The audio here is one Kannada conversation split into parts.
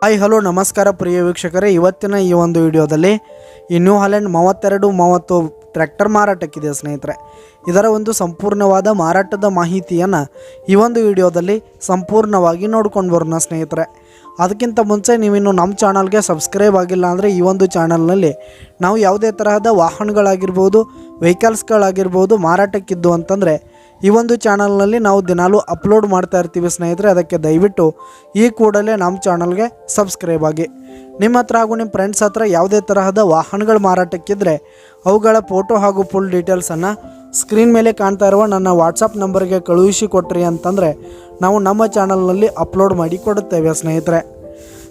ಹಾಯ್ ಹಲೋ ನಮಸ್ಕಾರ ಪ್ರಿಯ ವೀಕ್ಷಕರೇ, ಇವತ್ತಿನ ಈ ಒಂದು ವಿಡಿಯೋದಲ್ಲಿ ಈ ನ್ಯೂ ಹಾಲೆಂಡ್ 3230 ಟ್ರ್ಯಾಕ್ಟರ್ ಮಾರಾಟಕ್ಕಿದೆ ಸ್ನೇಹಿತರೆ. ಇದರ ಒಂದು ಸಂಪೂರ್ಣವಾದ ಮಾರಾಟದ ಮಾಹಿತಿಯನ್ನು ಈ ಒಂದು ವಿಡಿಯೋದಲ್ಲಿ ಸಂಪೂರ್ಣವಾಗಿ ನೋಡ್ಕೊಂಡು ಬರೋಣ ಸ್ನೇಹಿತರೆ. ಅದಕ್ಕಿಂತ ಮುಂಚೆ ನೀವಿನ್ನು ನಮ್ಮ ಚಾನಲ್ಗೆ ಸಬ್ಸ್ಕ್ರೈಬ್ ಆಗಿಲ್ಲ ಅಂದರೆ ಈ ಒಂದು ಚಾನಲ್ನಲ್ಲಿ ನಾವು ಯಾವುದೇ ತರಹದ ವಾಹನಗಳಾಗಿರ್ಬೋದು, ವೆಹಿಕಲ್ಸ್ಗಳಾಗಿರ್ಬೋದು ಮಾರಾಟಕ್ಕಿದ್ದು ಅಂತಂದರೆ ಈ ಒಂದು ಚಾನಲ್ನಲ್ಲಿ ನಾವು ದಿನಾಲೂ ಅಪ್ಲೋಡ್ ಮಾಡ್ತಾ ಇರ್ತೀವಿ ಸ್ನೇಹಿತರೆ. ಅದಕ್ಕೆ ದಯವಿಟ್ಟು ಈ ಕೂಡಲೇ ನಮ್ಮ ಚಾನಲ್ಗೆ ಸಬ್ಸ್ಕ್ರೈಬ್ ಆಗಿ. ನಿಮ್ಮ ಹತ್ರ ಹಾಗೂ ನಿಮ್ಮ ಫ್ರೆಂಡ್ಸ್ ಹತ್ರ ಯಾವುದೇ ತರಹದ ವಾಹನಗಳು ಮಾರಾಟಕ್ಕಿದ್ರೆ ಅವುಗಳ ಫೋಟೋ ಹಾಗೂ ಫುಲ್ ಡೀಟೇಲ್ಸನ್ನು ಸ್ಕ್ರೀನ್ ಮೇಲೆ ಕಾಣ್ತಾ ಇರುವ ನನ್ನ ವಾಟ್ಸಪ್ ನಂಬರ್ಗೆ ಕಳುಹಿಸಿ ಕೊಟ್ರಿ ಅಂತಂದರೆ ನಾವು ನಮ್ಮ ಚಾನಲ್ನಲ್ಲಿ ಅಪ್ಲೋಡ್ ಮಾಡಿ ಕೊಡುತ್ತೇವೆ ಸ್ನೇಹಿತರೆ.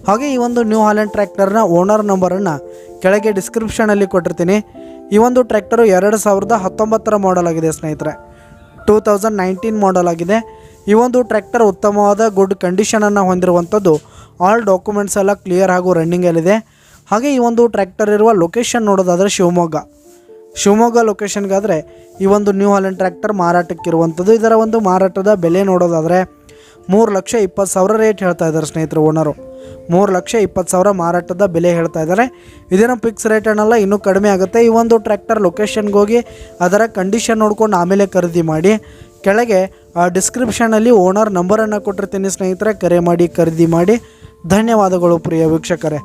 ಹಾಗೆ ಈ ಒಂದು ನ್ಯೂ ಹಾಲೆಂಡ್ ಟ್ರ್ಯಾಕ್ಟರ್ನ ಓನರ್ ನಂಬರನ್ನು ಕೆಳಗೆ ಡಿಸ್ಕ್ರಿಪ್ಷನಲ್ಲಿ ಕೊಟ್ಟಿರ್ತೀನಿ. ಈ ಒಂದು ಟ್ರ್ಯಾಕ್ಟರು 2019 ಮಾಡೆಲ್ ಆಗಿದೆ ಸ್ನೇಹಿತರೆ. 2019 ಮಾಡೆಲ್ ಆಗಿದೆ. ಈ ಒಂದು ಟ್ರ್ಯಾಕ್ಟರ್ ಉತ್ತಮವಾದ ಗುಡ್ ಕಂಡೀಷನನ್ನು ಹೊಂದಿರುವಂಥದ್ದು. ಆಲ್ ಡಾಕ್ಯುಮೆಂಟ್ಸ್ ಎಲ್ಲ ಕ್ಲಿಯರ್ ಹಾಗೂ ರನ್ನಿಂಗಲ್ಲಿದೆ. ಹಾಗೆ ಈ ಒಂದು ಟ್ರ್ಯಾಕ್ಟರ್ ಇರುವ ಲೊಕೇಶನ್ ನೋಡೋದಾದರೆ ಶಿವಮೊಗ್ಗ ಲೊಕೇಶನ್ಗಾದರೆ ಈ ಒಂದು ನ್ಯೂ ಹಾಲೆಂಡ್ ಟ್ರ್ಯಾಕ್ಟರ್ ಮಾರಾಟಕ್ಕಿರುವಂಥದ್ದು. ಇದರ ಒಂದು ಮಾರಾಟದ ಬೆಲೆ ನೋಡೋದಾದರೆ 3,20,000 ರೇಟ್ ಹೇಳ್ತಾ ಇದ್ದಾರೆ ಸ್ನೇಹಿತರು. ಓನರು 3,20,000 ಮಾರಾಟದ ಬೆಲೆ ಹೇಳ್ತಾ ಇದ್ದಾರೆ. ಇದೇನೋ ಫಿಕ್ಸ್ ರೇಟ್ ಅನ್ನಲ್ಲ, ಇನ್ನೂ ಕಡಿಮೆ ಆಗುತ್ತೆ. ಈ ಒಂದು ಟ್ರ್ಯಾಕ್ಟರ್ ಲೊಕೇಶನ್ಗೆ ಹೋಗಿ ಅದರ ಕಂಡೀಷನ್ ನೋಡ್ಕೊಂಡು ಆಮೇಲೆ ಖರೀದಿ ಮಾಡಿ. ಕೆಳಗೆ ಡಿಸ್ಕ್ರಿಪ್ಷನಲ್ಲಿ ಓನರ್ ನಂಬರನ್ನು ಕೊಟ್ಟಿರ್ತೀನಿ ಸ್ನೇಹಿತರೆ, ಕರೆ ಮಾಡಿ ಖರೀದಿ ಮಾಡಿ. ಧನ್ಯವಾದಗಳು ಪ್ರಿಯ ವೀಕ್ಷಕರೇ.